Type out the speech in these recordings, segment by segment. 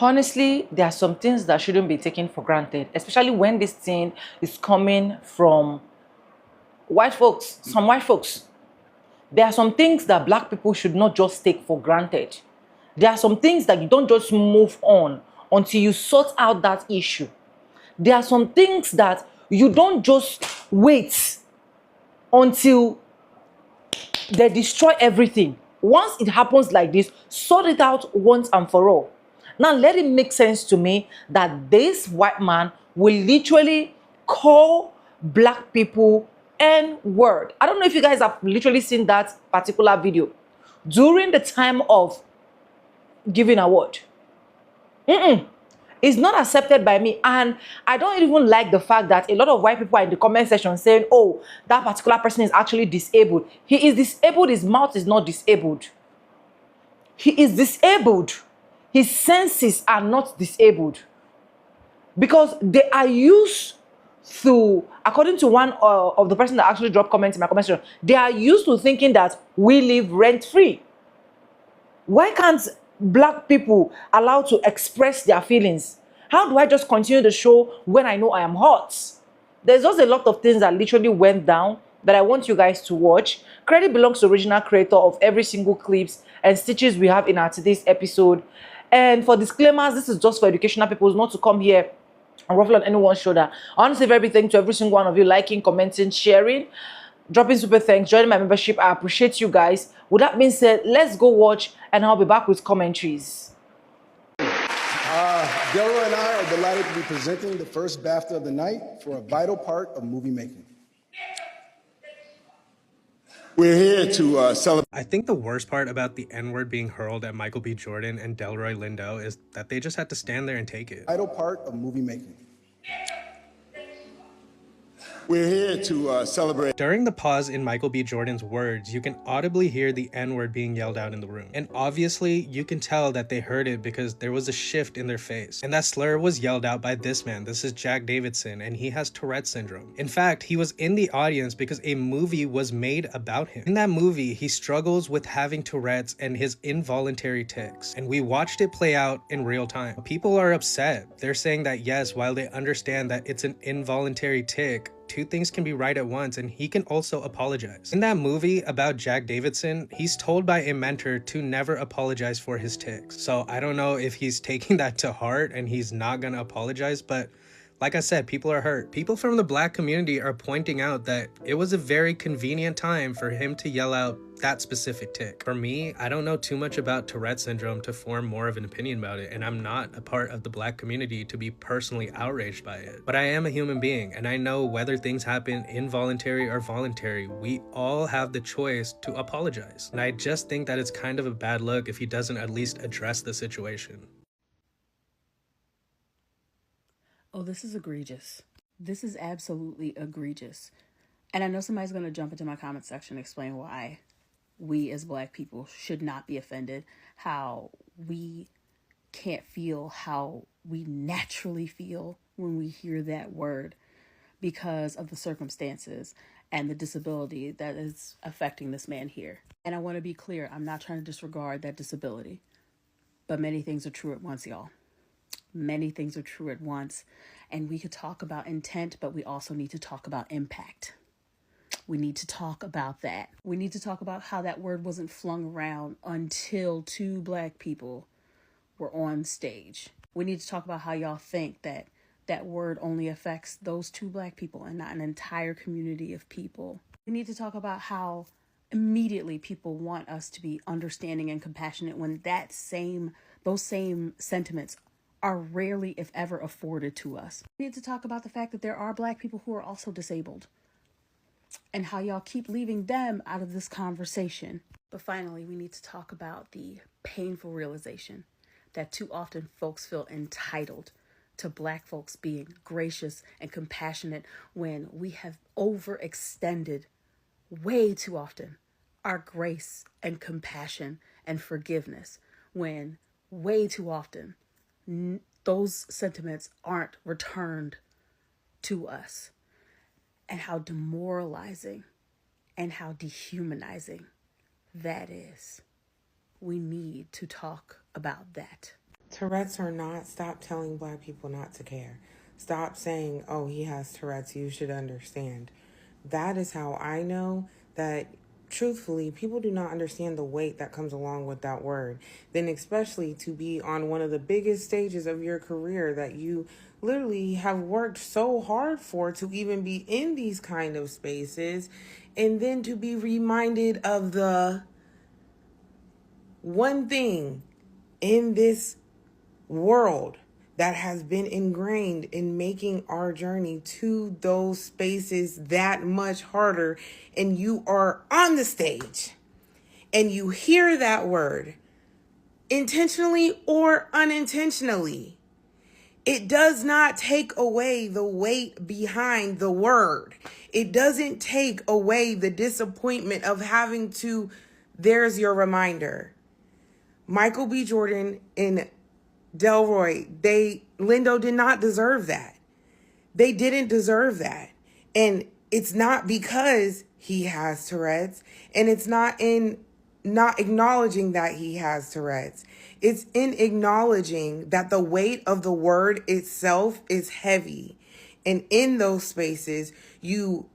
Honestly, there are some things that shouldn't be taken for granted, especially when this thing is coming from white folks, some white folks. There are some things that black people should not just take for granted. There are some things that you don't just move on until you sort out that issue. There are some things that you don't just wait until they destroy everything. Once it happens like this, sort it out once and for all. Now, let it make sense to me that this white man will literally call black people N-word. I don't know if you guys have literally seen that particular video. During the time of giving award. It's not accepted by me, and I don't even like the fact that a lot of white people are in the comment section saying, oh, that particular person is actually disabled. He is disabled, his mouth is not disabled. He is disabled. His senses are not disabled. Because they are used to, according to one of the person that actually dropped comments in my comment section, they are used to thinking that we live rent-free. Why can't black people allowed to express their feelings? How do I just continue the show when I know I am hot? There's just a lot of things that literally went down that I want you guys to watch. Credit belongs to the original creator of every single clips and stitches we have in our today's episode. And for disclaimers, this is just for educational purposes, not to come here and ruffle on anyone's shoulder. I want to say very big thank you to every single one of you liking, commenting, sharing, dropping super thanks, joining my membership. I appreciate you guys. With that being said, let's go watch and I'll be back with commentaries. Delroy and I are delighted to be presenting the first BAFTA of the night for a vital part of movie making. We're here to celebrate. I think the worst part about the N-word being hurled at Michael B. Jordan and Delroy Lindo is that they just had to stand there and take it. Vital part of movie making. We're here to celebrate. During the pause in Michael B. Jordan's words, you can audibly hear the N-word being yelled out in the room. And obviously, you can tell that they heard it because there was a shift in their face. And that slur was yelled out by this man. This is Jack Davidson, and he has Tourette syndrome. In fact, he was in the audience because a movie was made about him. In that movie, he struggles with having Tourette's and his involuntary tics. And we watched it play out in real time. People are upset. They're saying that yes, while they understand that it's an involuntary tic, two things can be right at once, and he can also apologize. In that movie about Jack Davidson, he's told by a mentor to never apologize for his tics. So I don't know if he's taking that to heart and he's not gonna apologize, but like I said, people are hurt. People from the black community are pointing out that it was a very convenient time for him to yell out that specific tic. For me, I don't know too much about Tourette syndrome to form more of an opinion about it, and I'm not a part of the black community to be personally outraged by it. But I am a human being, and I know whether things happen involuntary or voluntary, we all have the choice to apologize. And I just think that it's kind of a bad look if he doesn't at least address the situation. Oh, this is egregious. This is absolutely egregious. And I know somebody's going to jump into my comment section and explain why we as black people should not be offended, how we can't feel how we naturally feel when we hear that word because of the circumstances and the disability that is affecting this man here. And I want to be clear, I'm not trying to disregard that disability, but many things are true at once, y'all. Many things are true at once, and we could talk about intent, but we also need to talk about impact. We need to talk about that. We need to talk about how that word wasn't flung around until two black people were on stage. We need to talk about how y'all think that that word only affects those two black people and not an entire community of people. We need to talk about how immediately people want us to be understanding and compassionate when those same sentiments are rarely, if ever, afforded to us. We need to talk about the fact that there are black people who are also disabled and how y'all keep leaving them out of this conversation. But finally, we need to talk about the painful realization that too often folks feel entitled to black folks being gracious and compassionate when we have overextended way too often our grace and compassion and forgiveness, when way too often those sentiments aren't returned to us, and how demoralizing and how dehumanizing that is. We need to talk about that. Tourette's or not, stop telling black people not to care. Stop saying, oh, he has Tourette's, you should understand. That is how I know that, truthfully, people do not understand the weight that comes along with that word. Then especially to be on one of the biggest stages of your career that you literally have worked so hard for, to even be in these kind of spaces, and then to be reminded of the one thing in this world that has been ingrained in making our journey to those spaces that much harder, and you are on the stage and you hear that word intentionally or unintentionally, it does not take away the weight behind the word. It doesn't take away the disappointment of having to, there's your reminder. Michael B. Jordan and Delroy, Lindo did not deserve that. They didn't deserve that. And it's not because he has Tourette's, and it's not in not acknowledging that he has Tourette's. It's in acknowledging that the weight of the word itself is heavy. And in those spaces, you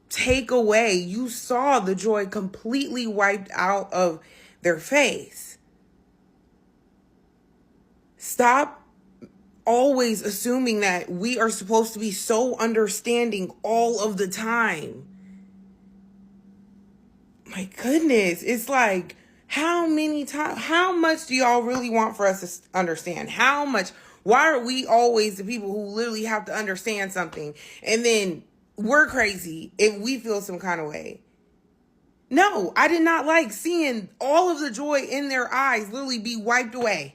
take away, you saw the joy completely wiped out of their face. Stop always assuming that we are supposed to be so understanding all of the time. My goodness, it's like, how much do y'all really want for us to understand? How much? Why are we always the people who literally have to understand something, and then we're crazy if we feel some kind of way? No, I did not like seeing all of the joy in their eyes literally be wiped away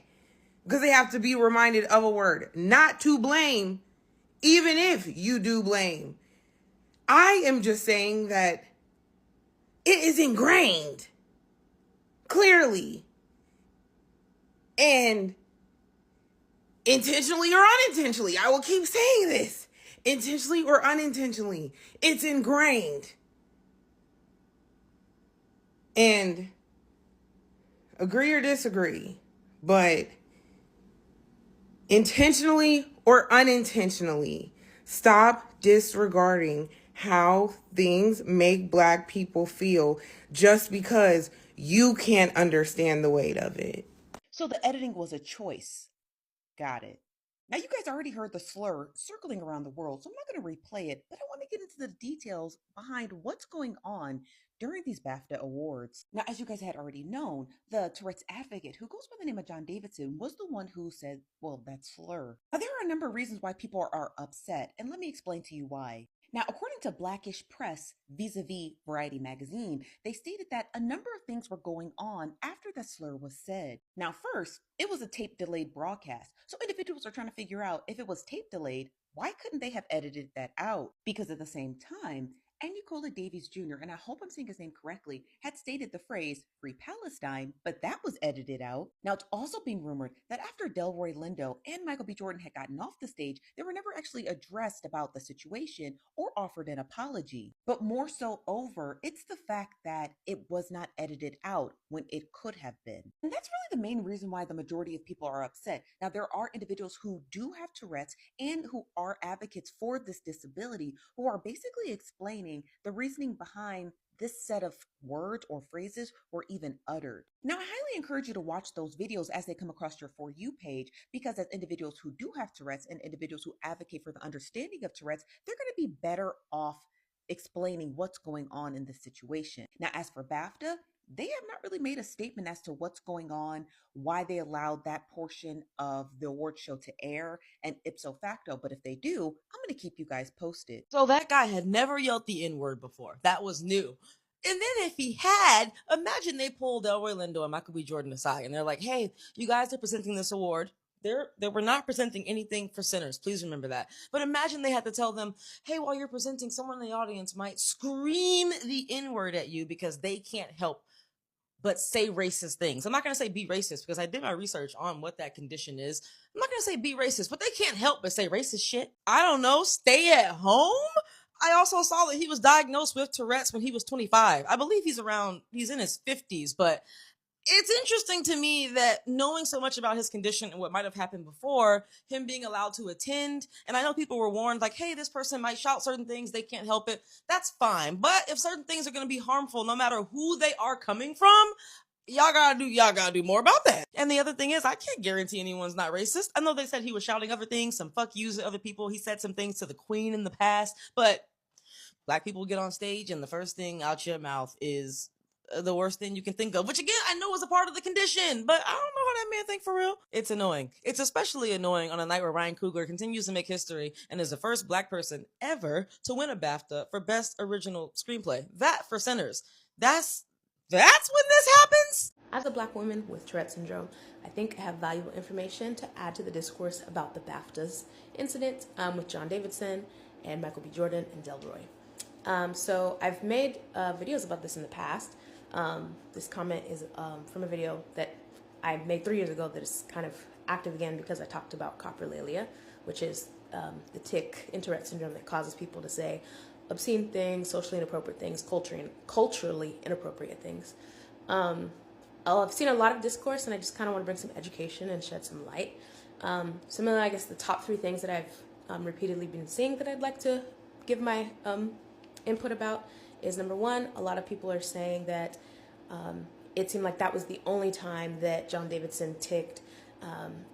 because they have to be reminded of a word. Not to blame, even if you do blame. I am just saying that it is ingrained, clearly, and intentionally or unintentionally. I will keep saying this. Intentionally or unintentionally, it's ingrained. And agree or disagree, but intentionally or unintentionally, stop disregarding how things make Black people feel just because you can't understand the weight of it. So the editing was a choice. Got it. Now, you guys already heard the slur circling around the world, so I'm not going to replay it, but I want to get into the details behind what's going on during these BAFTA awards. Now, as you guys had already known, the Tourette's advocate, who goes by the name of John Davidson, was the one who said, well, that slur. Now, there are a number of reasons why people are upset, and let me explain to you why. Now, according to Blackish Press, vis-a-vis Variety magazine, they stated that a number of things were going on after the slur was said. Now, first, it was a tape-delayed broadcast, so individuals are trying to figure out if it was tape-delayed, why couldn't they have edited that out? Because at the same time, Nicola Davies Jr., and I hope I'm saying his name correctly, had stated the phrase Free Palestine, but that was edited out. Now, it's also being rumored that after Delroy Lindo and Michael B. Jordan had gotten off the stage, they were never actually addressed about the situation or offered an apology. But more so over, it's the fact that it was not edited out when it could have been. And that's really the main reason why the majority of people are upset. Now, there are individuals who do have Tourette's and who are advocates for this disability who are basically explaining the reasoning behind this set of words or phrases were even uttered. Now, I highly encourage you to watch those videos as they come across your For You page, because as individuals who do have Tourette's and individuals who advocate for the understanding of Tourette's, they're going to be better off explaining what's going on in this situation. Now, as for BAFTA, they have not really made a statement as to what's going on, why they allowed that portion of the award show to air, and ipso facto. But if they do, I'm going to keep you guys posted. So that guy had never yelled the N-word before. That was new. And then if he had, imagine they pulled Delroy Lindo and Michael B. Jordan aside, and they're like, hey, you guys are presenting this award. They were not presenting anything for sinners. Please remember that. But imagine they had to tell them, hey, while you're presenting, someone in the audience might scream the N-word at you because they can't help but say racist things. I'm not going to say be racist because I did my research on what that condition is. I'm not going to say be racist, but they can't help but say racist shit. I don't know. Stay at home. I also saw that he was diagnosed with Tourette's when he was 25. I believe he's in his 50s, but It's interesting to me that knowing so much about his condition and what might have happened before, him being allowed to attend, and I know people were warned, like, hey, this person might shout certain things, they can't help it. That's fine. But if certain things are going to be harmful, no matter who they are coming from, y'all gotta do more about that. And the other thing is, I can't guarantee anyone's not racist. I know they said he was shouting other things, some fuck yous at other people. He said some things to the queen in the past, but black people get on stage and the first thing out your mouth is the worst thing you can think of, which again, I know is a part of the condition, but I don't know how that man think for real. It's annoying. It's especially annoying on a night where Ryan Coogler continues to make history and is the first black person ever to win a BAFTA for Best Original Screenplay. That for Sinners. That's when this happens? As a black woman with Tourette syndrome, I think I have valuable information to add to the discourse about the BAFTAs incident with John Davidson and Michael B. Jordan and Delroy. So I've made videos about this in the past. This comment is from a video that I made 3 years ago that is kind of active again because I talked about coprolalia, which is the tic in Tourette syndrome that causes people to say obscene things, socially inappropriate things, culturally inappropriate things. I've seen a lot of discourse, and I just kind of want to bring some education and shed some light. Some of, I guess, the top 3 things that I've repeatedly been seeing that I'd like to give my input about is, number 1, a lot of people are saying that it seemed like that was the only time that John Davidson ticked,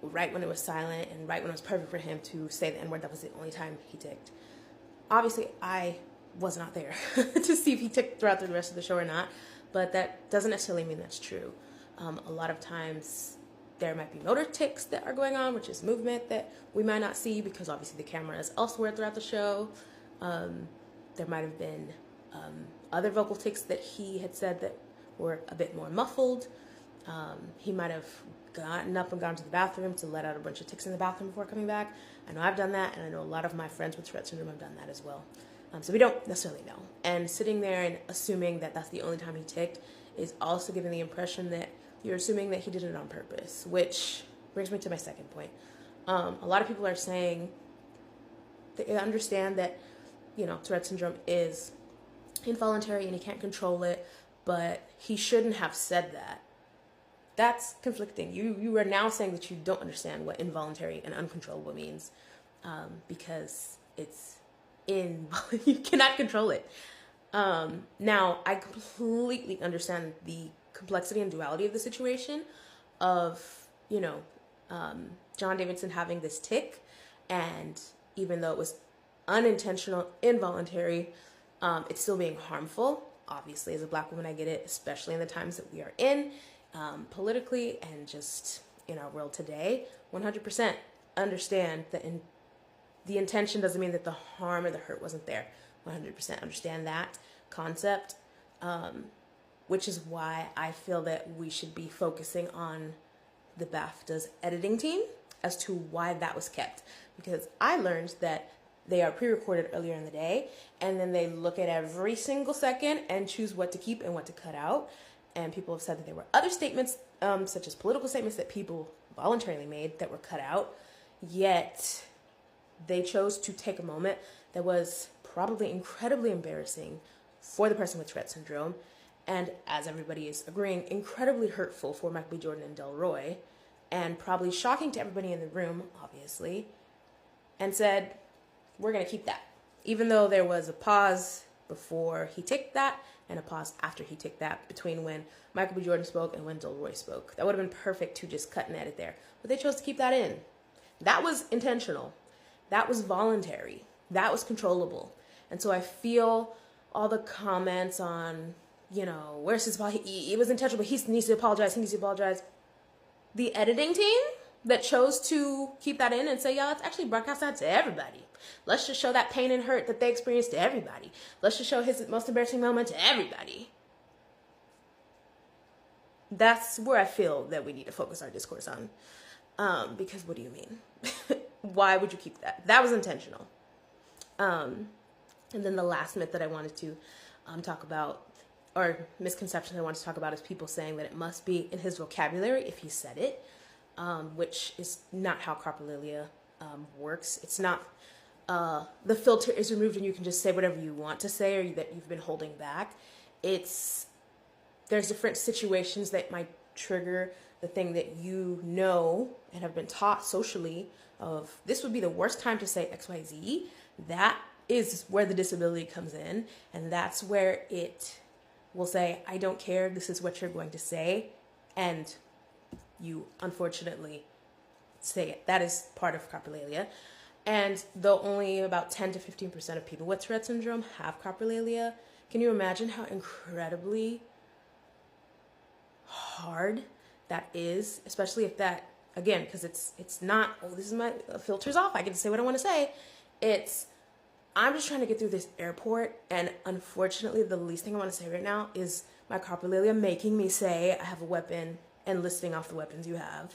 right when it was silent and right when it was perfect for him to say the N-word. That was the only time he ticked. Obviously, I was not there to see if he ticked throughout the rest of the show or not, but that doesn't necessarily mean that's true. A lot of times there might be motor tics that are going on, which is movement that we might not see because obviously the camera is elsewhere throughout the show. There might have been other vocal tics that he had said that were a bit more muffled. He might have gotten up and gone to the bathroom to let out a bunch of tics in the bathroom before coming back. I know I've done that, and I know a lot of my friends with Tourette syndrome have done that as well. So we don't necessarily know. And sitting there and assuming that that's the only time he ticked is also giving the impression that you're assuming that he did it on purpose, which brings me to my second point. A lot of people are saying they understand that, Tourette syndrome is involuntary and he can't control it, but he shouldn't have said that. That's conflicting. You are now saying that you don't understand what involuntary and uncontrollable means, because you cannot control it. Now, I completely understand the complexity and duality of the situation of, John Davidson having this tic, and even though it was unintentional, involuntary, it's still being harmful. Obviously, as a black woman, I get it, especially in the times that we are in, politically and just in our world today. 100% understand that the intention doesn't mean that the harm or the hurt wasn't there. 100% understand that concept, which is why I feel that we should be focusing on the BAFTA's editing team as to why that was kept. Because I learned that they are pre-recorded earlier in the day, and then they look at every single second and choose what to keep and what to cut out. And people have said that there were other statements, such as political statements that people voluntarily made that were cut out, yet they chose to take a moment that was probably incredibly embarrassing for the person with Tourette syndrome, and, as everybody is agreeing, incredibly hurtful for Michael B. Jordan and Delroy, and probably shocking to everybody in the room, obviously, and said, we're going to keep that. Even though there was a pause before he ticked that, and a pause after he ticked that, between when Michael B. Jordan spoke and when Delroy spoke. That would have been perfect to just cut and edit there. But they chose to keep that in. That was intentional. That was voluntary. That was controllable. And so I feel all the comments on, where's his fault? It was intentional, but he needs to apologize. He needs to apologize. The editing team that chose to keep that in and say, let's actually broadcast that to everybody. Let's just show that pain and hurt that they experienced to everybody. Let's just show his most embarrassing moment to everybody. That's where I feel that we need to focus our discourse on. Because what do you mean? Why would you keep that? That was intentional. And then the last myth that I wanted to talk about, or misconception I wanted to talk about, is people saying that it must be in his vocabulary if he said it, which is not how coprolalia works. It's not the filter is removed and you can just say whatever you want to say or that you've been holding back. There's different situations that might trigger the thing that you know and have been taught socially of this would be the worst time to say XYZ, that is where the disability comes in. And that's where it will say, I don't care, this is what you're going to say. And you unfortunately say it. That is part of coprolalia. And though only about 10 to 15% of people with Tourette syndrome have coprolalia, can you imagine how incredibly hard that is? Especially if that, again, because it's not, oh, this is my filter's off, I get to say what I want to say. It's, I'm just trying to get through this airport, and unfortunately, the least thing I want to say right now is my coprolalia making me say I have a weapon and listing off the weapons you have.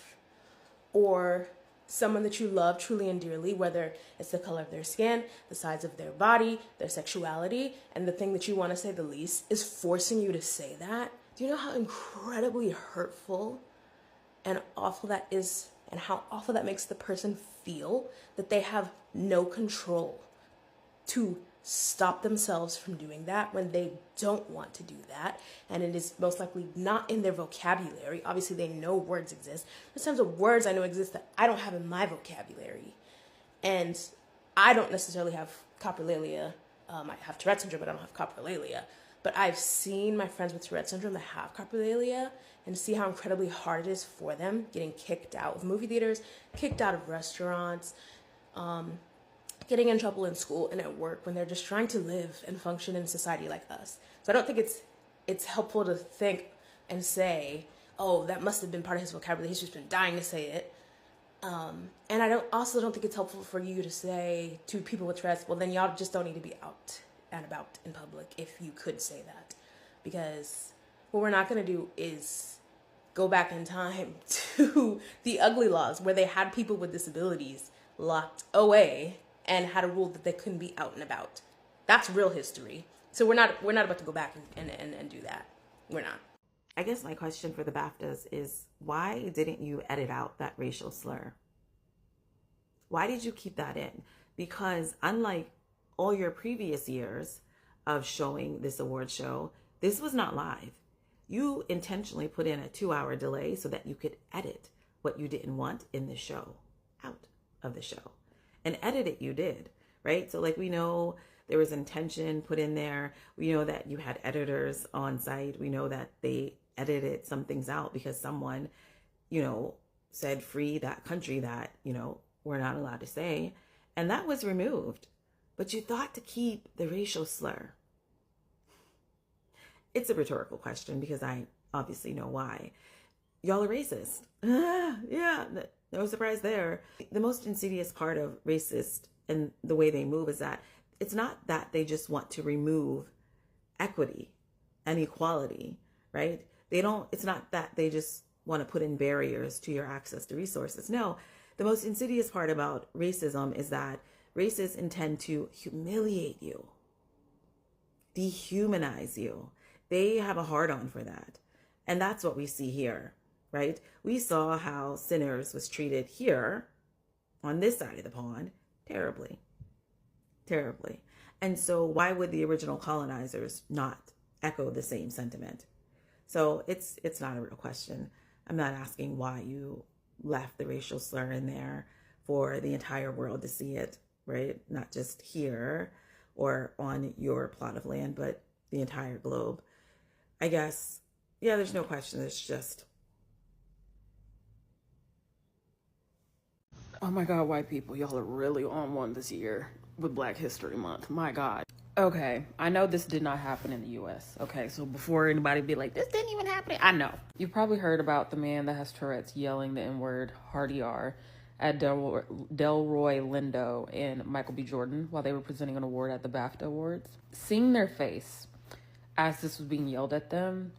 Or someone that you love truly and dearly, whether it's the color of their skin, the size of their body, their sexuality, and the thing that you want to say the least is forcing you to say that. Do you know how incredibly hurtful and awful that is, and how awful that makes the person feel that they have no control to stop themselves from doing that when they don't want to do that, and it is most likely not in their vocabulary. Obviously, they know words exist. There's tons of words I know exist that I don't have in my vocabulary, and I don't necessarily have coprolalia. I have Tourette syndrome, but I don't have coprolalia. But I've seen my friends with Tourette syndrome that have coprolalia and see how incredibly hard it is for them, getting kicked out of movie theaters, kicked out of restaurants, getting in trouble in school and at work when they're just trying to live and function in society like us. So I don't think it's helpful to think and say, oh, that must have been part of his vocabulary, he's just been dying to say it. And I also don't think it's helpful for you to say to people with Tourette's, well, then y'all just don't need to be out and about in public if you could say that. Because what we're not going to do is go back in time to the ugly laws where they had people with disabilities locked away and had a rule that they couldn't be out and about. That's real history. So we're not about to go back and do that. We're not. I guess my question for the BAFTAs is, why didn't you edit out that racial slur? Why did you keep that in? Because unlike all your previous years of showing this award show, this was not live. You intentionally put in a 2-hour delay so that you could edit what you didn't want in the show out of the show. And edit it you did, right? So like we know there was intention put in there. We know that you had editors on site. We know that they edited some things out because someone, said free that country that, we're not allowed to say. And that was removed. But you thought to keep the racial slur. It's a rhetorical question because I obviously know why. Y'all are racist. Yeah, no surprise there. The most insidious part of racist and the way they move is that it's not that they just want to remove equity and equality, right? It's not that they just want to put in barriers to your access to resources. No, the most insidious part about racism is that racists intend to humiliate you, dehumanize you. They have a hard-on for that. And that's what we see here, right? We saw how Sinners was treated here on this side of the pond terribly, terribly. And so why would the original colonizers not echo the same sentiment? So it's not a real question. I'm not asking why you left the racial slur in there for the entire world to see it, right? Not just here or on your plot of land, but the entire globe. I guess, yeah, there's no question. It's just... Oh my God, white people, y'all are really on one this year with Black History Month. My God. Okay, I know this did not happen in the US. Okay, so before anybody be like, this didn't even happen, I know. You've probably heard about the man that has Tourette's yelling the N-word, Hardy R, at Delroy Lindo and Michael B. Jordan while they were presenting an award at the BAFTA Awards. Seeing their face as this was being yelled at them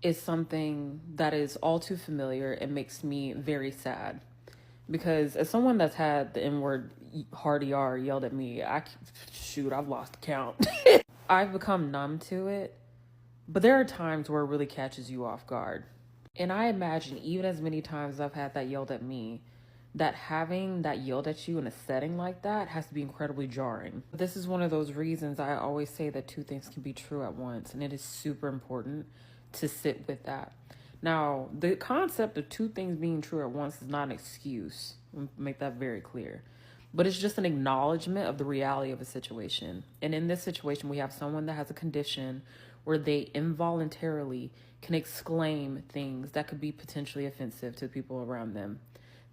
is something that is all too familiar and makes me very sad. Because as someone that's had the N-word Hardy R yelled at me, I've lost count. I've become numb to it, but there are times where it really catches you off guard. And I imagine even as many times as I've had that yelled at me, that having that yelled at you in a setting like that has to be incredibly jarring. This is one of those reasons I always say that two things can be true at once, and it is super important to sit with that. Now, the concept of two things being true at once is not an excuse. Let me make that very clear. But it's just an acknowledgement of the reality of a situation. And in this situation, we have someone that has a condition where they involuntarily can exclaim things that could be potentially offensive to people around them.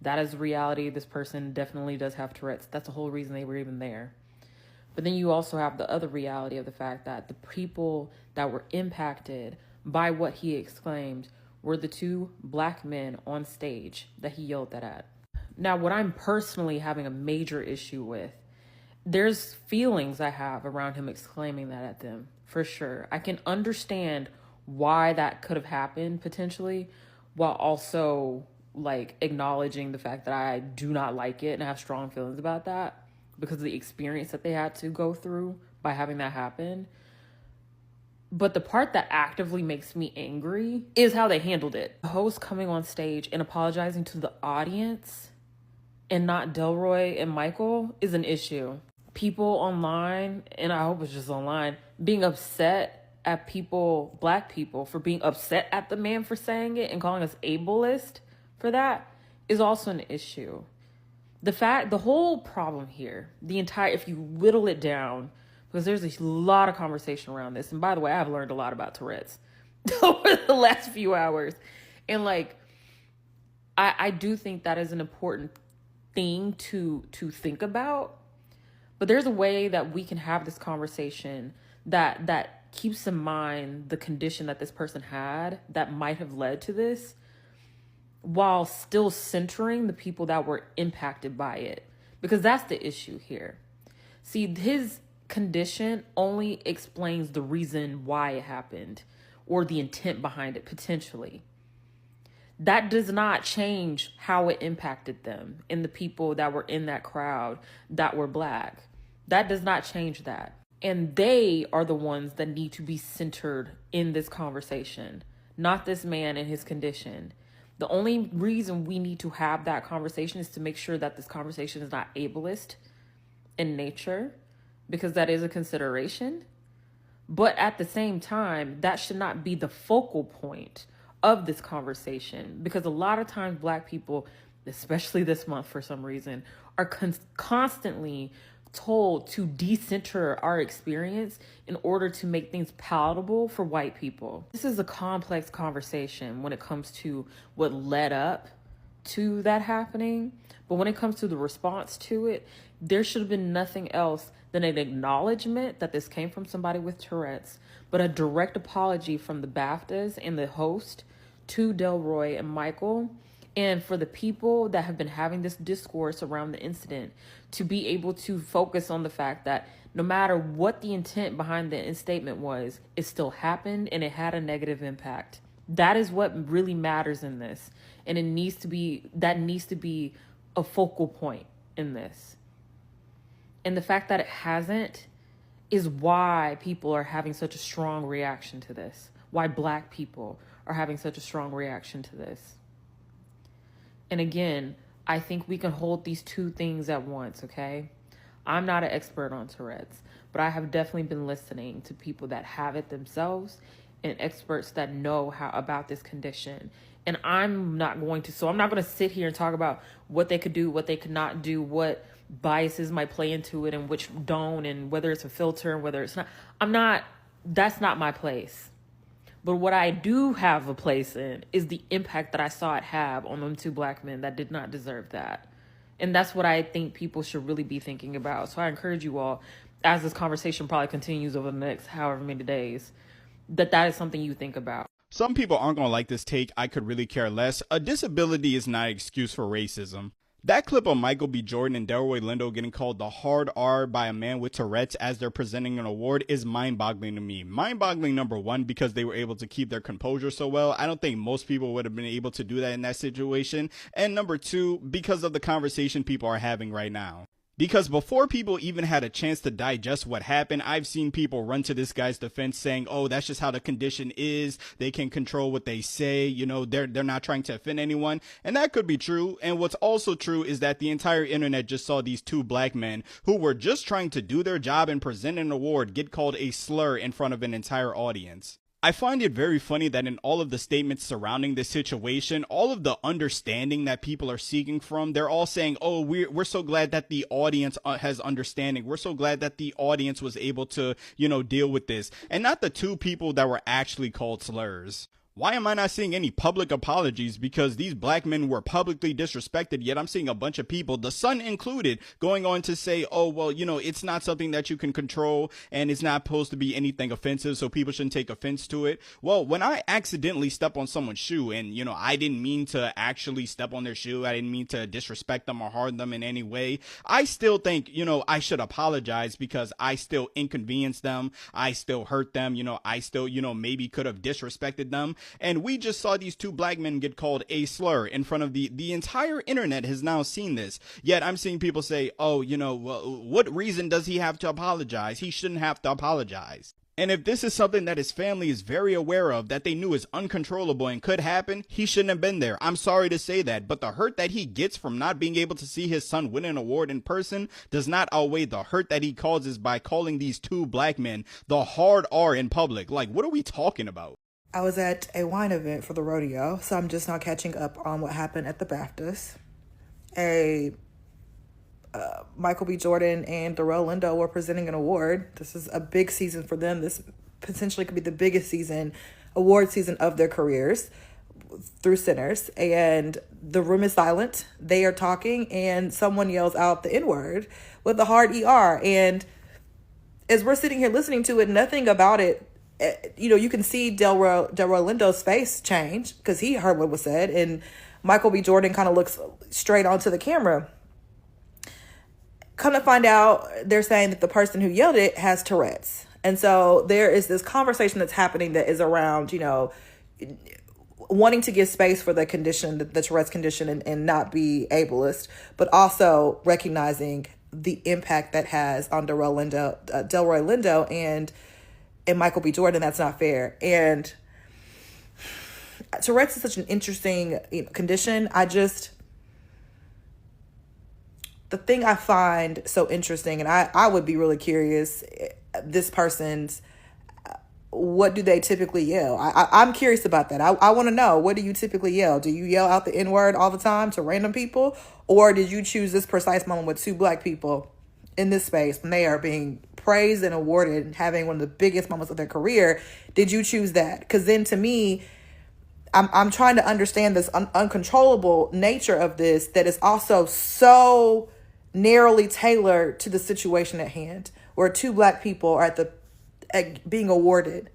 That is reality. This person definitely does have Tourette's. That's the whole reason they were even there. But then you also have the other reality of the fact that the people that were impacted by what he exclaimed were the two black men on stage that he yelled that at. Now, what I'm personally having a major issue with, there's feelings I have around him exclaiming that at them, for sure. I can understand why that could have happened potentially, while also like acknowledging the fact that I do not like it and I have strong feelings about that because of the experience that they had to go through by having that happen. But the part that actively makes me angry is how they handled it. The host coming on stage and apologizing to the audience and not Delroy and Michael is an issue. People online, and I hope it's just online, being upset at people, black people, for being upset at the man for saying it and calling us ableist for that is also an issue. The whole problem here, if you whittle it down, because there's a lot of conversation around this. And by the way, I've learned a lot about Tourette's over the last few hours. And like, I do think that is an important thing to think about. But there's a way that we can have this conversation that keeps in mind the condition that this person had that might have led to this, while still centering the people that were impacted by it. Because that's the issue here. See, his condition only explains the reason why it happened or the intent behind it, potentially. That does not change how it impacted them and the people that were in that crowd that were black. That does not change that. And they are the ones that need to be centered in this conversation, not this man and his condition. The only reason we need to have that conversation is to make sure that this conversation is not ableist in nature, because that is a consideration. But at the same time, that should not be the focal point of this conversation, because a lot of times black people, especially this month for some reason, are constantly told to decenter our experience in order to make things palatable for white people. This is a complex conversation when it comes to what led up to that happening. But when it comes to the response to it, there should have been nothing else than an acknowledgement that this came from somebody with Tourette's, but a direct apology from the BAFTAs and the host to Delroy and Michael, and for the people that have been having this discourse around the incident to be able to focus on the fact that no matter what the intent behind the statement was, it still happened and it had a negative impact. That is what really matters in this. And that needs to be a focal point in this. And the fact that it hasn't is why people are having such a strong reaction to this. Why black people are having such a strong reaction to this. And again, I think we can hold these two things at once, okay? I'm not an expert on Tourette's, but I have definitely been listening to people that have it themselves and experts that know about this condition. And I'm not going to sit here and talk about what they could do, what they could not do, what biases might play into it and which don't, and whether it's a filter and whether it's not. That's not my place. But what I do have a place in is the impact that I saw it have on them two black men that did not deserve that. And that's what I think people should really be thinking about. So I encourage you all, as this conversation probably continues over the next however many days, that is something you think about. Some people aren't going to like this take. I could really care less. A disability is not an excuse for racism. That clip of Michael B. Jordan and Delroy Lindo getting called the hard R by a man with Tourette's as they're presenting an award is mind-boggling to me. Mind-boggling, number one, because they were able to keep their composure so well. I don't think most people would have been able to do that in that situation. And number two, because of the conversation people are having right now. Because before people even had a chance to digest what happened, I've seen people run to this guy's defense saying, oh, that's just how the condition is. They can control what they say. You know, they're not trying to offend anyone. And that could be true. And what's also true is that the entire internet just saw these two black men who were just trying to do their job and present an award get called a slur in front of an entire audience. I find it very funny that in all of the statements surrounding this situation, all of the understanding that people are seeking from, they're all saying, oh, we're so glad that the audience has understanding. We're so glad that the audience was able to, deal with this. And not the two people that were actually called slurs. Why am I not seeing any public apologies? Because these black men were publicly disrespected, yet I'm seeing a bunch of people, the son included, going on to say, oh, well, it's not something that you can control and it's not supposed to be anything offensive, so people shouldn't take offense to it. Well, when I accidentally step on someone's shoe and, I didn't mean to actually step on their shoe, I didn't mean to disrespect them or harm them in any way, I still think, I should apologize because I still inconvenienced them. I still hurt them. I still, maybe could have disrespected them. And we just saw these two black men get called a slur in front of the entire internet has now seen this. Yet I'm seeing people say, oh, well, what reason does he have to apologize? He shouldn't have to apologize. And if this is something that his family is very aware of, that they knew is uncontrollable and could happen, he shouldn't have been there. I'm sorry to say that, but the hurt that he gets from not being able to see his son win an award in person does not outweigh the hurt that he causes by calling these two black men the hard R in public. Like, what are we talking about? I was at a wine event for the rodeo, so I'm just now catching up on what happened at the BAFTAs. Michael B. Jordan and Darrell Lindo were presenting an award. This is a big season for them. This potentially could be the biggest award season of their careers through Sinners. And the room is silent. They are talking, and someone yells out the N-word with a hard ER. And as we're sitting here listening to it, nothing about it, you can see Delroy Lindo's face change because he heard what was said, and Michael B. Jordan kind of looks straight onto the camera. Come to find out, they're saying that the person who yelled it has Tourette's. And so there is this conversation that's happening that is around, wanting to give space for the condition, the Tourette's condition, and not be ableist, but also recognizing the impact that has on Delroy Lindo and Michael B. Jordan. That's not fair. And Tourette's is such an interesting condition. The thing I find so interesting, and I would be really curious, this person's, what do they typically yell? I'm curious about that. I want to know, what do you typically yell? Do you yell out the N-word all the time to random people? Or did you choose this precise moment with two black people in this space when they are being praised and awarded and having one of the biggest moments of their career? Did you choose that? Because then to me, I'm trying to understand this uncontrollable nature of this that is also so narrowly tailored to the situation at hand, where two black people are at being awarded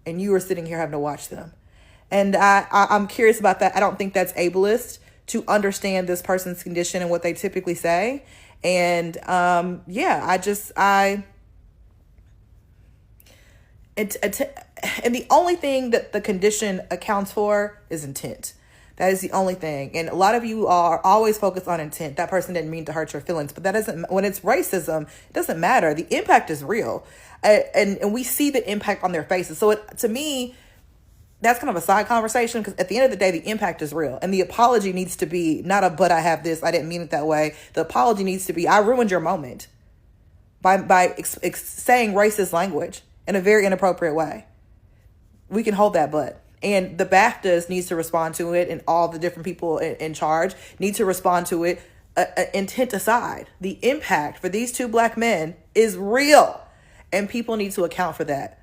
and you are sitting here having to watch them. And I'm curious about that. I don't think that's ableist to understand this person's condition and what they typically say. And and the only thing that the condition accounts for is intent. That is the only thing. And a lot of you are always focused on intent. That person didn't mean to hurt your feelings, but that doesn't, when it's racism, it doesn't matter. The impact is real. And we see the impact on their faces. So to me, that's kind of a side conversation, because at the end of the day, the impact is real. And the apology needs to be not but I have this, I didn't mean it that way. The apology needs to be, I ruined your moment by saying racist language in a very inappropriate way. We can hold that but. And the BAFTAs needs to respond to it, and all the different people in charge need to respond to it, intent aside. The impact for these two black men is real, and people need to account for that.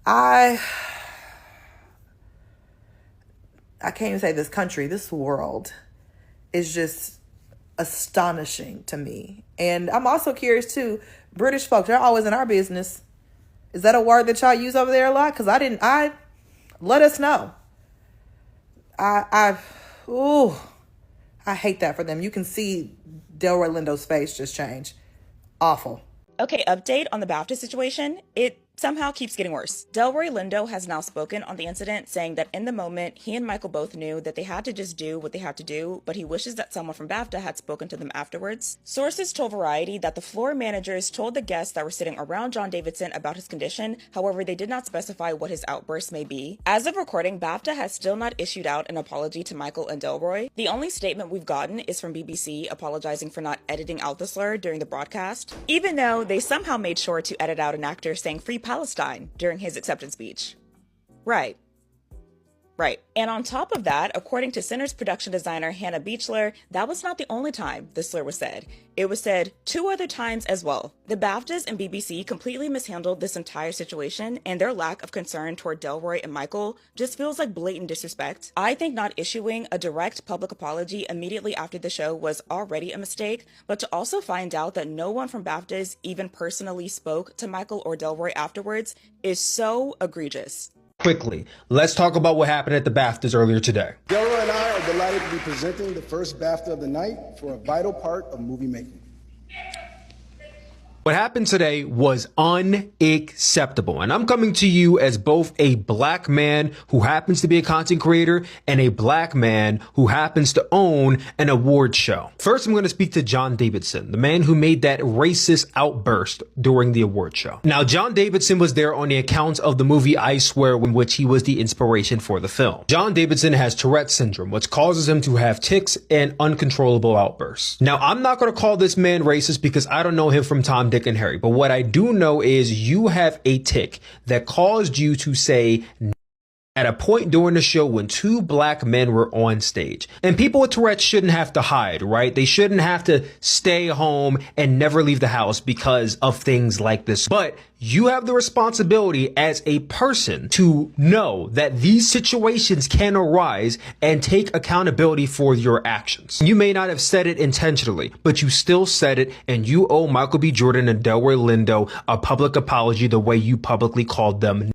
I can't even say this country, this world is just astonishing to me. And I'm also curious too, British folks, they're always in our business. Is that a word that y'all use over there a lot? Because let us know. I hate that for them. You can see Delroy Lindo's face just change. Awful. Okay, update on the BAFTA situation. It somehow keeps getting worse. Delroy Lindo has now spoken on the incident, saying that in the moment, he and Michael both knew that they had to just do what they had to do, but he wishes that someone from BAFTA had spoken to them afterwards. Sources told Variety that the floor managers told the guests that were sitting around John Davidson about his condition, however, they did not specify what his outburst may be. As of recording, BAFTA has still not issued out an apology to Michael and Delroy. The only statement we've gotten is from BBC apologizing for not editing out the slur during the broadcast, even though they somehow made sure to edit out an actor saying "Free Palestine" during his acceptance speech. Right. Right. And on top of that, according to Center's production designer Hannah Beachler, that was not the only time the slur was said. It was said 2 other times as well. The BAFTAs and BBC completely mishandled this entire situation, and their lack of concern toward Delroy and Michael just feels like blatant disrespect. I think not issuing a direct public apology immediately after the show was already a mistake, but to also find out that no one from BAFTAs even personally spoke to Michael or Delroy afterwards is so egregious. Quickly, let's talk about what happened at the BAFTAs earlier today. Delroy and I are delighted to be presenting the first BAFTA of the night for a vital part of movie making. What happened today was unacceptable. And I'm coming to you as both a black man who happens to be a content creator and a black man who happens to own an award show. First, I'm going to speak to John Davidson, the man who made that racist outburst during the award show. Now, John Davidson was there on the account of the movie I Swear, in which he was the inspiration for the film. John Davidson has Tourette syndrome, which causes him to have tics and uncontrollable outbursts. Now, I'm not going to call this man racist because I don't know him from Tom, Dick, and Harry. But what I do know is you have a tic that caused you to say at a point during the show when 2 black men were on stage. And people with Tourette shouldn't have to hide, right? They shouldn't have to stay home and never leave the house because of things like this. But you have the responsibility as a person to know that these situations can arise and take accountability for your actions. You may not have said it intentionally, but you still said it, and you owe Michael B. Jordan and Delroy Lindo a public apology the way you publicly called them.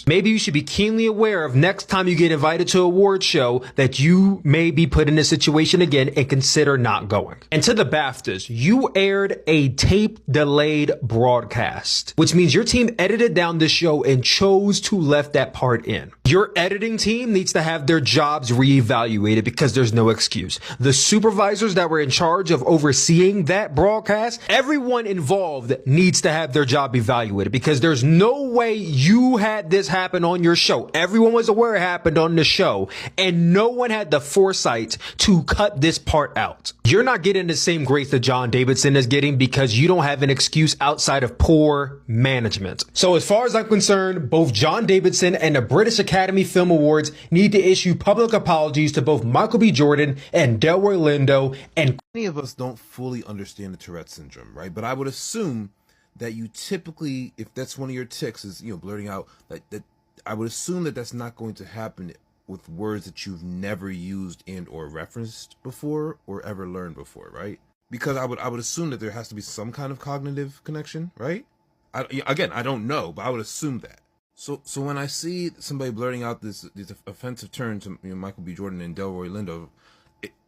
Maybe you should be keenly aware of next time you get invited to a award show that you may be put in this situation again and consider not going. And to the BAFTAs, you aired a tape delayed broadcast, which means your team edited down the show and chose to left that part in. Your editing team needs to have their jobs reevaluated because there's no excuse. The supervisors that were in charge of overseeing that broadcast, everyone involved needs to have their job evaluated because there's no way you had this happen on your show. Everyone was aware it happened on the show, and no one had the foresight to cut this part out. You're not getting the same grace that John Davidson is getting because you don't have an excuse outside of poor management. So as far as I'm concerned, both John Davidson and the British Academy Film Awards need to issue public apologies to both Michael B. Jordan and Delroy Lindo. And many of us don't fully understand the Tourette syndrome, right? But I would assume that you typically, if that's one of your tics, is, you know, blurting out that I would assume that that's not going to happen with words that you've never used and or referenced before or ever learned before, right? Because I would assume that there has to be some kind of cognitive connection, right? Again, I don't know, but I would assume that. So when I see somebody blurting out these offensive terms to, you know, Michael B. Jordan and Delroy Lindo,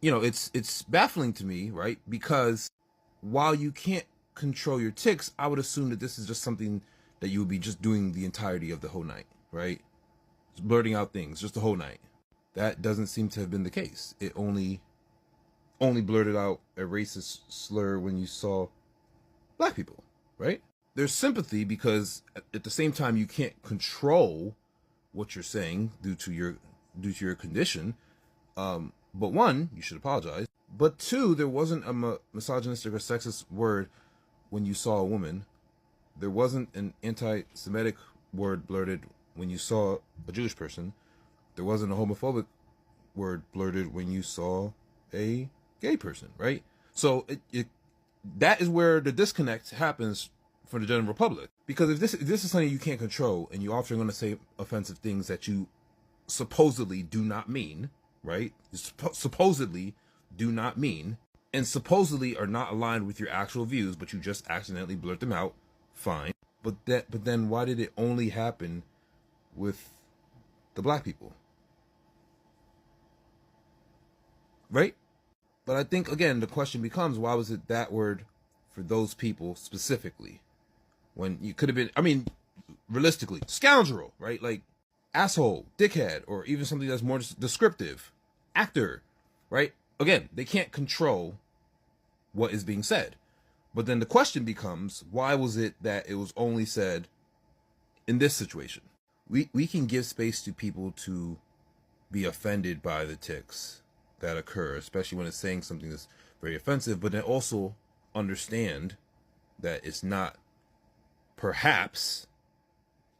it's baffling to me, right? Because while you can't control your tics, I would assume that this is just something that you would be just doing the entirety of the whole night, right? Just blurting out things just the whole night. That doesn't seem to have been the case. It only blurted out a racist slur when you saw black people, right? There's sympathy because at the same time you can't control what you're saying due to your condition. But one, you should apologize. But two, there wasn't a misogynistic or sexist word when you saw a woman. There wasn't an anti-Semitic word blurted when you saw a Jewish person. There wasn't a homophobic word blurted when you saw a gay person, right? So that is where the disconnect happens for the general public. Because if this is something you can't control and you're often going to say offensive things that you supposedly do not mean, right? Supposedly do not mean, and supposedly are not aligned with your actual views, but you just accidentally blurt them out, fine. But then why did it only happen with the black people? Right? But I think, again, the question becomes, why was it that word for those people specifically? When you could have been, I mean, realistically, scoundrel, right? Like, asshole, dickhead, or even something that's more descriptive. Actor, right? Again, they can't control what is being said. But then the question becomes, why was it that it was only said in this situation? We can give space to people to be offended by the tics that occur, especially when it's saying something that's very offensive, but then also understand that perhaps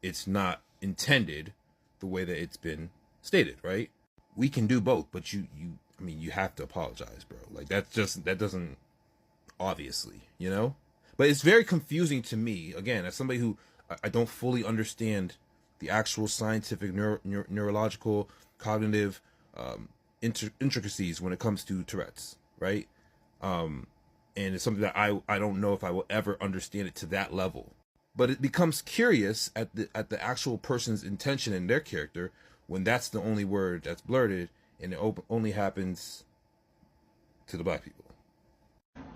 it's not intended the way that it's been stated, right? We can do both, but you have to apologize, bro. Like that doesn't, obviously, But it's very confusing to me, again, as somebody who I don't fully understand the actual scientific neurological cognitive intricacies when it comes to Tourette's, right? And it's something that I don't know if I will ever understand it to that level. But it becomes curious at the actual person's intention and their character when that's the only word that's blurted, and it only happens to the black people.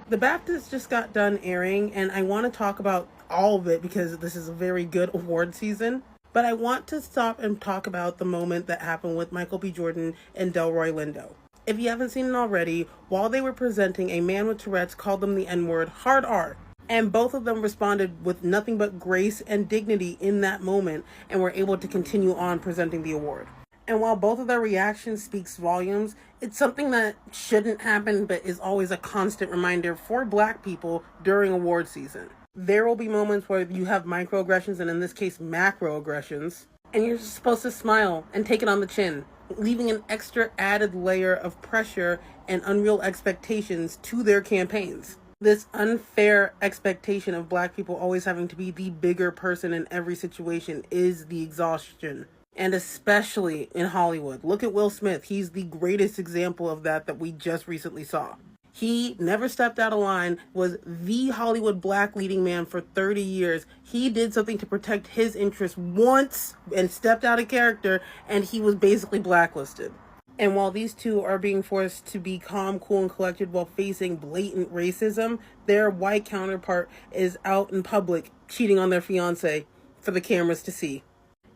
The BAFTAs just got done airing, and I want to talk about all of it because this is a very good award season. But I want to stop and talk about the moment that happened with Michael B. Jordan and Delroy Lindo. If you haven't seen it already, while they were presenting, a man with Tourette's called them the N-word, hard R. And both of them responded with nothing but grace and dignity in that moment and were able to continue on presenting the award. And while both of their reactions speaks volumes, it's something that shouldn't happen but is always a constant reminder for black people during award season. There will be moments where you have microaggressions, and in this case macroaggressions, and you're just supposed to smile and take it on the chin, leaving an extra added layer of pressure and unreal expectations to their campaigns. This unfair expectation of black people always having to be the bigger person in every situation is the exhaustion. And especially in Hollywood. Look at Will Smith. He's the greatest example of that we just recently saw. He never stepped out of line, was the Hollywood black leading man for 30 years. He did something to protect his interests once and stepped out of character, and he was basically blacklisted. And while these two are being forced to be calm, cool, and collected while facing blatant racism, their white counterpart is out in public cheating on their fiance for the cameras to see.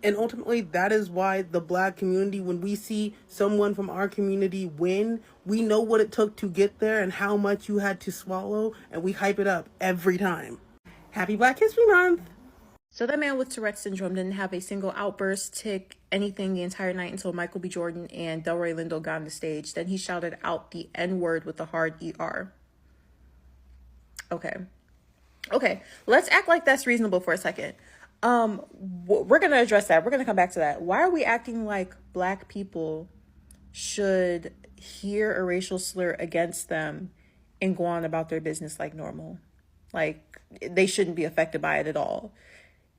And ultimately, that is why the black community, when we see someone from our community win, we know what it took to get there and how much you had to swallow, and we hype it up every time. Happy Black History Month! So that man with Tourette syndrome didn't have a single outburst, tick, anything the entire night until Michael B. Jordan and Delroy Lindo got on the stage. Then he shouted out the N-word with the hard ER. Okay, let's act like that's reasonable for a second. We're going to address that. We're going to come back to that. Why are we acting like black people should hear a racial slur against them and go on about their business like normal? Like, they shouldn't be affected by it at all.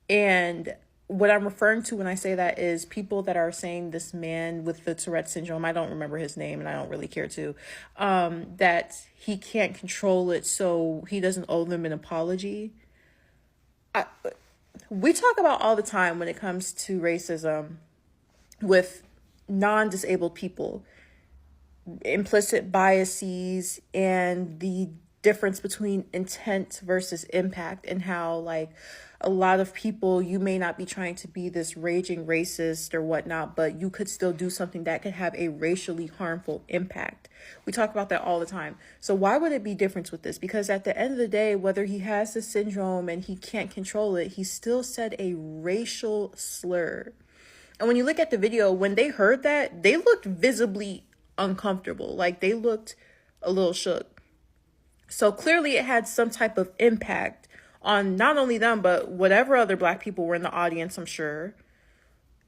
And what I'm referring to when I say that is people that are saying this man with the Tourette syndrome, I don't remember his name and I don't really care to, that he can't control it, so he doesn't owe them an apology. We talk about all the time when it comes to racism with non-disabled people, implicit biases and the difference between intent versus impact, and how like a lot of people, you may not be trying to be this raging racist or whatnot, but you could still do something that could have a racially harmful impact. We talk about that all the time. So why would it be different with this? Because at the end of the day, whether he has the syndrome and he can't control it, he still said a racial slur. And when you look at the video, when they heard that, they looked visibly uncomfortable. Like they looked a little shook. So clearly it had some type of impact on not only them, but whatever other black people were in the audience, I'm sure.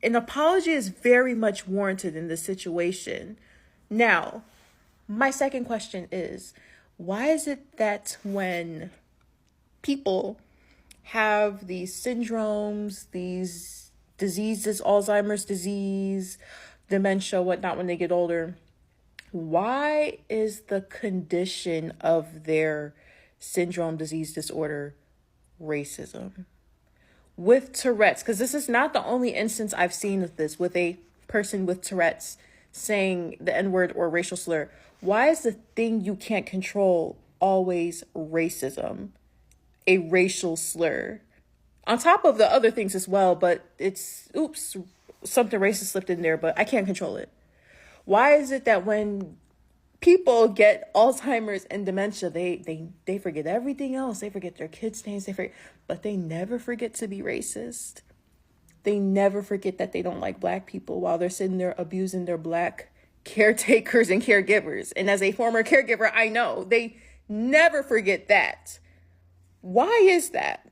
An apology is very much warranted in this situation. Now, my second question is, why is it that when people have these syndromes, these diseases, Alzheimer's disease, dementia, whatnot, when they get older, why is the condition of their syndrome, disease, disorder racism? With Tourette's, because this is not the only instance I've seen of this, with a person with Tourette's saying the N-word or racial slur. Why is the thing you can't control always racism, a racial slur? On top of the other things as well, but it's, oops, something racist slipped in there, but I can't control it. Why is it that when people get Alzheimer's and dementia, they forget everything else? They forget their kids' names, but they never forget to be racist. They never forget that they don't like black people while they're sitting there abusing their black caretakers and caregivers. And as a former caregiver, I know they never forget that. Why is that?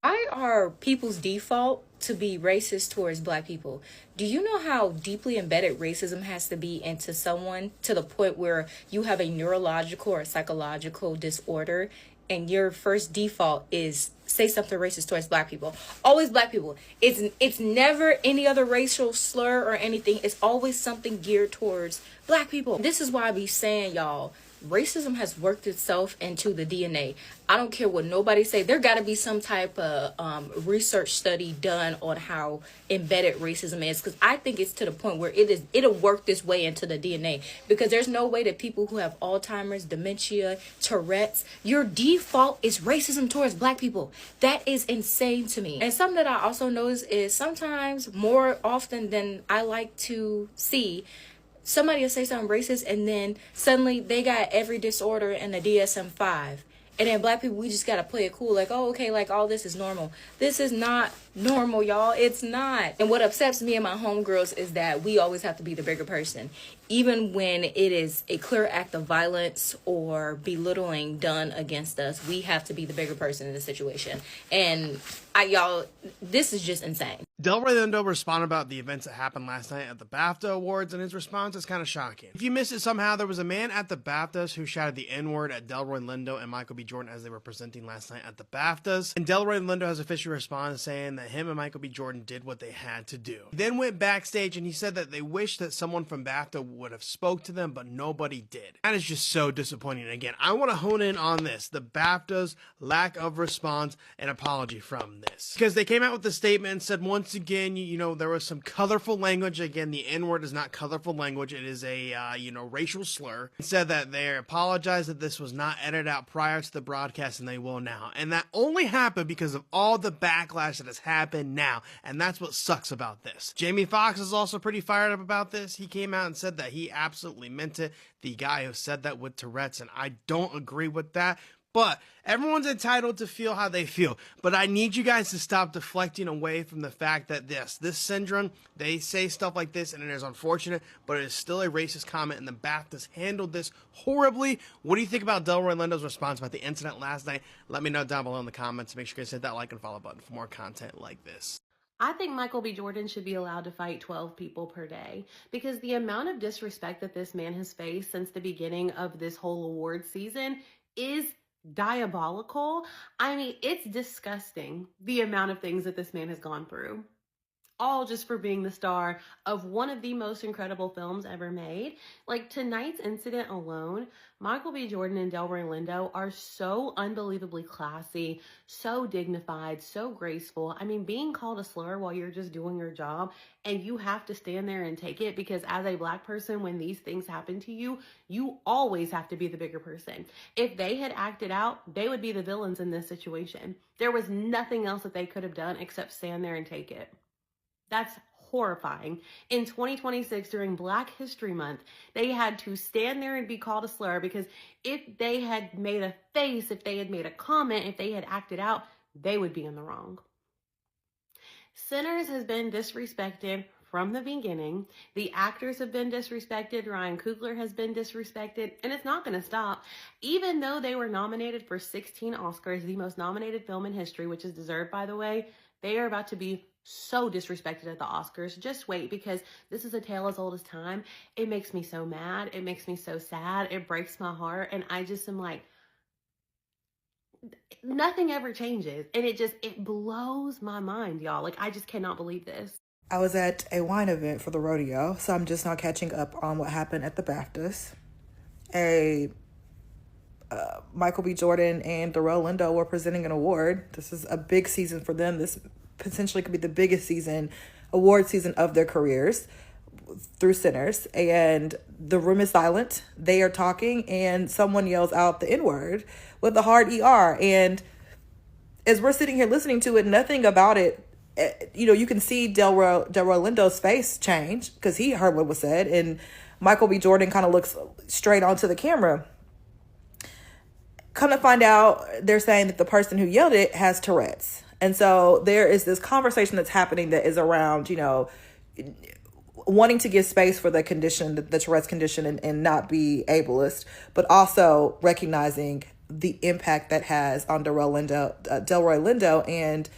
Why are people's default to be racist towards black people. Do you know how deeply embedded racism has to be into someone to the point where you have a neurological or psychological disorder and your first default is say something racist towards black people? Always black people. It's never any other racial slur or anything. It's always something geared towards black people. This is why I be saying, y'all, racism has worked itself into the DNA. I don't care what nobody say. There got to be some type of research study done on how embedded racism is, because I think it's to the point where it'll work this way into the DNA, because there's no way that people who have Alzheimer's, dementia, Tourette's, your default is racism towards black people. That is insane to me. And something that I also notice is sometimes, more often than I like to see, somebody will say something racist and then suddenly they got every disorder in the DSM-5. And then black people, we just got to play it cool. Like, oh, okay, like all this is normal. This is not normal, y'all. It's not. And what upsets me and my homegirls is that we always have to be the bigger person. Even when it is a clear act of violence or belittling done against us, we have to be the bigger person in the situation. And y'all, this is just insane. Delroy Lindo responded about the events that happened last night at the BAFTA Awards, and his response is kind of shocking. If you missed it somehow, there was a man at the BAFTAs who shouted the N-word at Delroy Lindo and Michael B. Jordan as they were presenting last night at the BAFTAs. And Delroy Lindo has officially responded saying that him and Michael B. Jordan did what they had to do. He then went backstage and he said that they wished that someone from BAFTA would have spoke to them, but nobody did. That is just so disappointing. Again, I want to hone in on this, the BAFTAs' lack of response and apology from this. Because they came out with a statement and said, once again, you know, there was some colorful language. Again, the N-word is not colorful language. It is a, racial slur. It said that they apologized that this was not edited out prior to the broadcast and they will now. And that only happened because of all the backlash that has happened now. And that's what sucks about this. Jamie Foxx is also pretty fired up about this. He came out and said that he absolutely meant it. The guy who said that with Tourette's, and I don't agree with that. But everyone's entitled to feel how they feel. But I need you guys to stop deflecting away from the fact that this syndrome, they say stuff like this, and it is unfortunate, but it is still a racist comment, and the BAFTAs handled this horribly. What do you think about Delroy Lindo's response about the incident last night? Let me know down below in the comments. Make sure you guys hit that like and follow button for more content like this. I think Michael B. Jordan should be allowed to fight 12 people per day, because the amount of disrespect that this man has faced since the beginning of this whole award season is diabolical. I mean, it's disgusting the amount of things that this man has gone through, all just for being the star of one of the most incredible films ever made. Like, tonight's incident alone, Michael B. Jordan and Delroy Lindo are so unbelievably classy, so dignified, so graceful. I mean, being called a slur while you're just doing your job and you have to stand there and take it, because as a black person, when these things happen to you, you always have to be the bigger person. If they had acted out, they would be the villains in this situation. There was nothing else that they could have done except stand there and take it. That's horrifying. In 2026, during Black History Month, they had to stand there and be called a slur, because if they had made a face, if they had made a comment, if they had acted out, they would be in the wrong. Sinners has been disrespected from the beginning. The actors have been disrespected. Ryan Coogler has been disrespected, and it's not going to stop. Even though they were nominated for 16 Oscars, the most nominated film in history, which is deserved, by the way, they are about to be so disrespected at the Oscars. Just wait, because this is a tale as old as time. It makes me so mad. It makes me so sad. It breaks my heart. And I just am like, nothing ever changes. And it blows my mind, y'all. Like, I just cannot believe this. I was at a wine event for the rodeo, so I'm just now catching up on what happened at the BAFTAs. Michael B. Jordan and Delroy Lindo were presenting an award. This is a big season for them. This potentially could be the biggest award season of their careers through Sinners. And the room is silent. They are talking and someone yells out the N-word with a hard ER. And as we're sitting here listening to it, nothing about it, you can see Delroy Lindo's face change because he heard what was said. And Michael B. Jordan kind of looks straight onto the camera. Come to find out, they're saying that the person who yelled it has Tourette's. And so there is this conversation that's happening that is around, wanting to give space for the condition, the Tourette's condition, and not be ableist, but also recognizing the impact that has on Delroy Lindo. And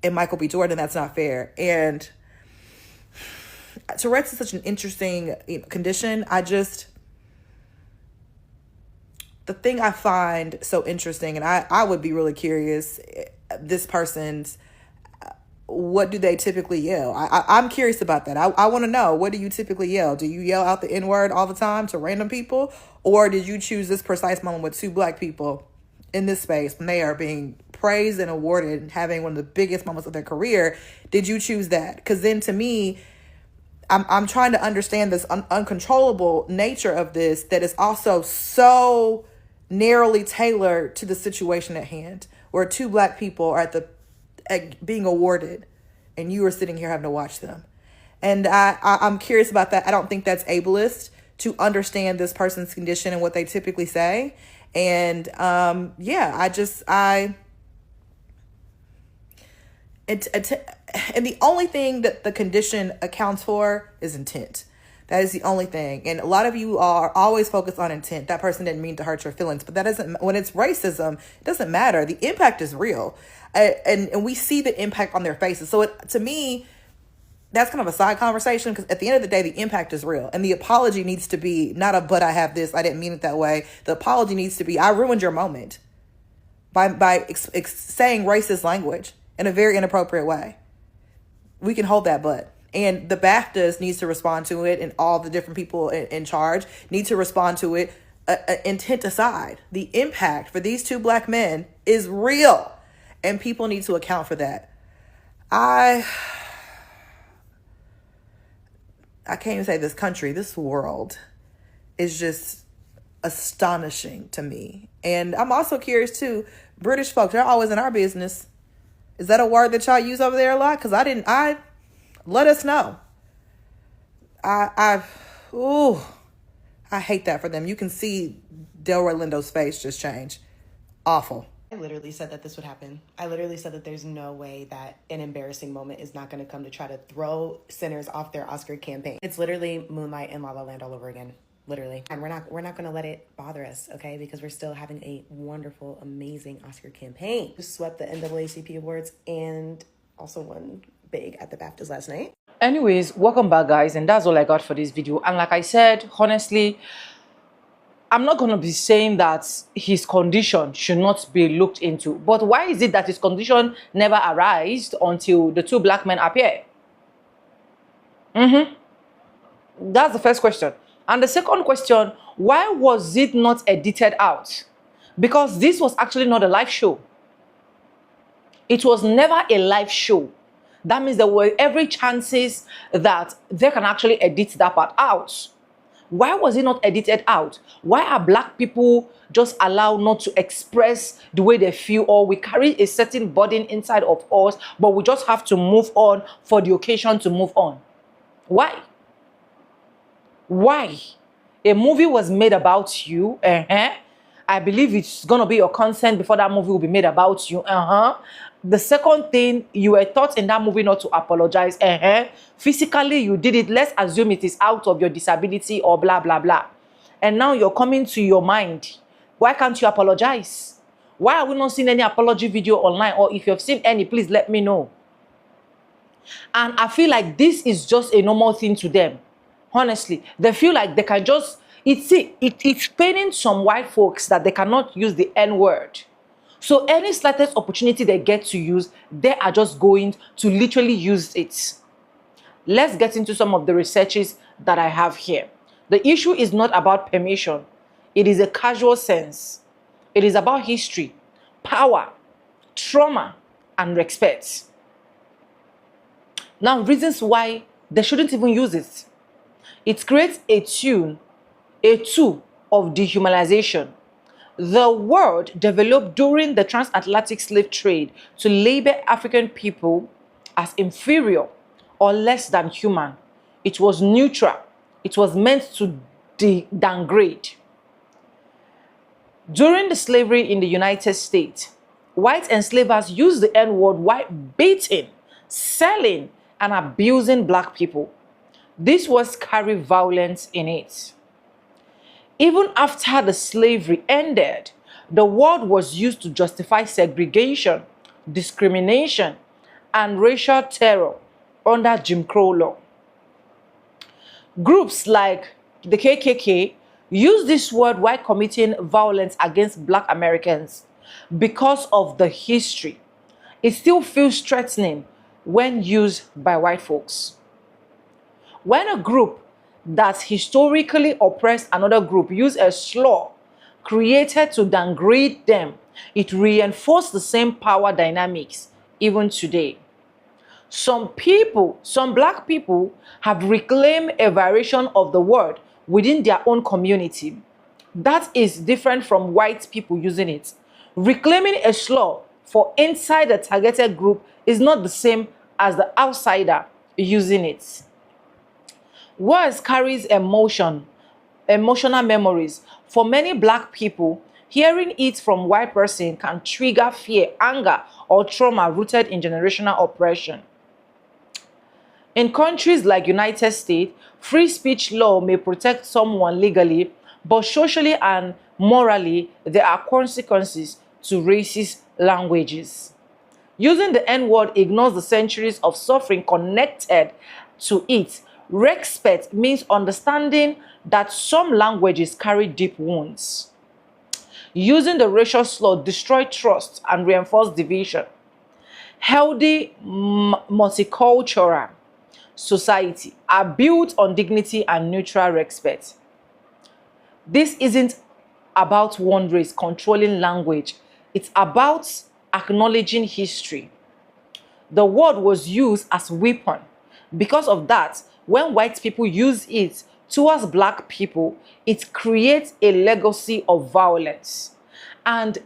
and Michael B. Jordan. That's not fair. And Tourette's is such an interesting condition. The thing I find so interesting, and I would be really curious, this person's, what do they typically yell? I'm curious about that. I want to know, what do you typically yell? Do you yell out the N-word all the time to random people? Or did you choose this precise moment with two black people in this space when they are being praised and awarded and having one of the biggest moments of their career? Did you choose that? Because then to me, I'm trying to understand this uncontrollable nature of this that is also so narrowly tailored to the situation at hand, where two black people are at being awarded and you are sitting here having to watch them. And I'm curious about that. I don't think that's ableist to understand this person's condition and what they typically say. And and the only thing that the condition accounts for is intent. That is the only thing. And a lot of you are always focused on intent. That person didn't mean to hurt your feelings, but that doesn't, when it's racism, it doesn't matter. The impact is real. And we see the impact on their faces. So to me, that's kind of a side conversation, because at the end of the day, the impact is real. And the apology needs to be not but I have this, I didn't mean it that way. The apology needs to be, I ruined your moment by saying racist language in a very inappropriate way. We can hold that but. And the BAFTAs needs to respond to it, and all the different people in charge need to respond to it, intent aside. The impact for these two black men is real, and people need to account for that. I can't even say this country, this world is just astonishing to me. And I'm also curious too, British folks, they're always in our business. Is that a word that y'all use over there a lot? Because let us know. I hate that for them. You can see Delroy Lindo's face just change. Awful. I literally said that this would happen. I literally said that there's no way that an embarrassing moment is not going to come to try to throw sinners off their Oscar campaign. It's literally Moonlight and La La Land all over again. Literally. And we're not going to let it bother us, okay? Because we're still having a wonderful, amazing Oscar campaign. We swept the NAACP awards and also won big at the BAFTAs last night. Anyways, welcome back, guys, and that's all I got for this video. And like I said, honestly, I'm not going to be saying that his condition should not be looked into. But why is it that his condition never arose until the two black men appear? That's the first question. And the second question, why was it not edited out? Because this was actually not a live show. It was never a live show. That means there were every chances that they can actually edit that part out. Why was it not edited out? Why are black people just allowed not to express the way they feel, or we carry a certain burden inside of us, but we just have to move on for the occasion to move on? Why? Why? A movie was made about you. I believe it's going to be your consent before that movie will be made about you. The second thing, you were taught in that movie not to apologize. Physically, you did it. Let's assume it is out of your disability or blah, blah, blah. And now you're coming to your mind. Why can't you apologize? Why are we not seeing any apology video online? Or if you've seen any, please let me know. And I feel like this is just a normal thing to them. Honestly, they feel like they can just, it's paining some white folks that they cannot use the N-word. So any slightest opportunity they get to use, they are just going to literally use it. Let's get into some of the researches that I have here. The issue is not about permission. It is a casual sense. It is about history, power, trauma, and respect. Now, reasons why they shouldn't even use it. It creates a tool of dehumanization. The word developed during the transatlantic slave trade to label African people as inferior or less than human. It was neutral. It was meant to downgrade. During the slavery in the United States, white enslavers used the N-word while beating, selling, and abusing black people. This was carry violence in it. Even after the slavery ended, the word was used to justify segregation, discrimination, and racial terror under Jim Crow law. Groups like the KKK use this word while committing violence against Black Americans because of the history. It still feels threatening when used by white folks. When a group that historically oppressed another group use a slur created to downgrade them, it reinforces the same power dynamics even today. Some Black people have reclaimed a variation of the word within their own community. That is different from white people using it. Reclaiming a slur for inside the targeted group is not the same as the outsider using it. Words carries emotional memories. For many Black people, hearing it from white person can trigger fear, anger, or trauma rooted in generational oppression. In countries like United States, free speech law may protect someone legally, but socially and morally, there are consequences to racist languages. Using the N-word ignores the centuries of suffering connected to it. Respect means understanding that some languages carry deep wounds. Using the racial slur destroys trust and reinforces division. Healthy multicultural society are built on dignity and mutual respect. This isn't about one race controlling language. It's about acknowledging history. The word was used as a weapon. Because of that, when white people use it towards Black people, it creates a legacy of violence. And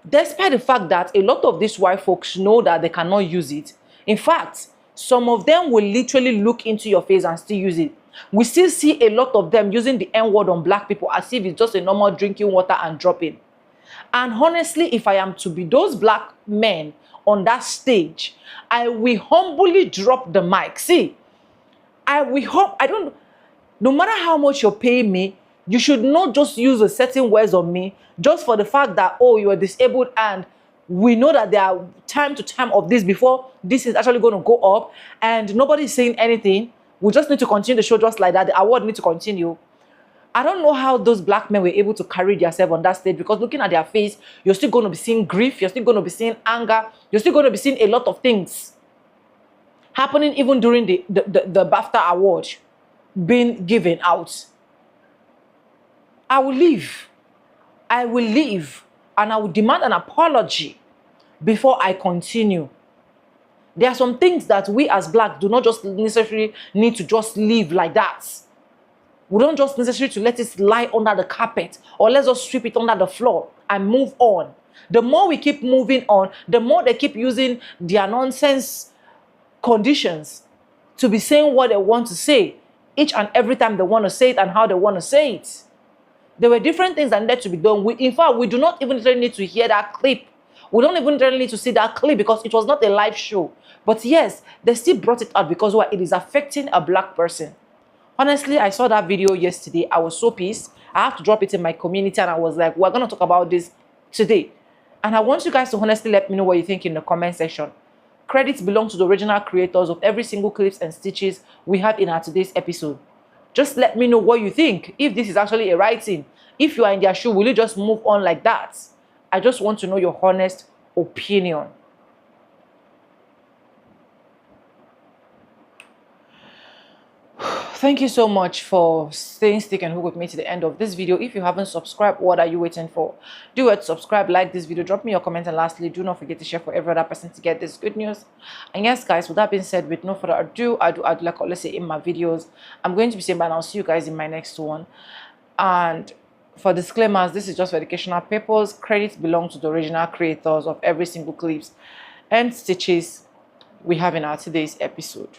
despite the fact that a lot of these white folks know that they cannot use it, in fact, some of them will literally look into your face and still use it. We still see a lot of them using the N-word on Black people as if it's just a normal drinking water and dropping. And honestly, if I am to be those Black men on that stage, I will humbly drop the mic. See, no matter how much you're paying me, you should not just use a certain words on me just for the fact that, oh, you are disabled and we know that there are time to time of this before this is actually going to go up and nobody's saying anything. We just need to continue the show just like that. The award needs to continue. I don't know how those Black men were able to carry themselves on that stage, because looking at their face, you're still going to be seeing grief, you're still going to be seeing anger, you're still going to be seeing a lot of things happening even during the BAFTA award being given out. I will leave, and I will demand an apology before I continue. There are some things that we as Black do not just necessarily need to just leave like that. We don't just necessarily to let it lie under the carpet, or let's just sweep it under the floor and move on. The more we keep moving on, the more they keep using their nonsense conditions to be saying what they want to say each and every time they want to say it and how they want to say it. There were different things that needed to be done. In fact, we do not even really need to hear that clip. We don't even really need to see that clip because it was not a live show. But yes, they still brought it out because it is affecting a Black person. Honestly, I saw that video yesterday. I was so pissed. I have to drop it in my community and I was like, we're going to talk about this today. And I want you guys to honestly let me know what you think in the comment section. Credits belong to the original creators of every single clips and stitches we have in our today's episode. Just let me know what you think. If this is actually a right thing. If you are in their shoe, will you just move on like that? I just want to know your honest opinion. Thank you so much for staying stick and hook with me to the end of this video. If you haven't subscribed, what are you waiting for? Do it, subscribe, like this video, drop me your comment, and lastly, do not forget to share for every other person to get this good news. And yes, guys, with that being said, with no further ado, I do like I always say in my videos, I'm going to be saying bye and I'll see you guys in my next one. And for disclaimers, this is just for educational purpose. Credits belong to the original creators of every single clips and stitches we have in our today's episode.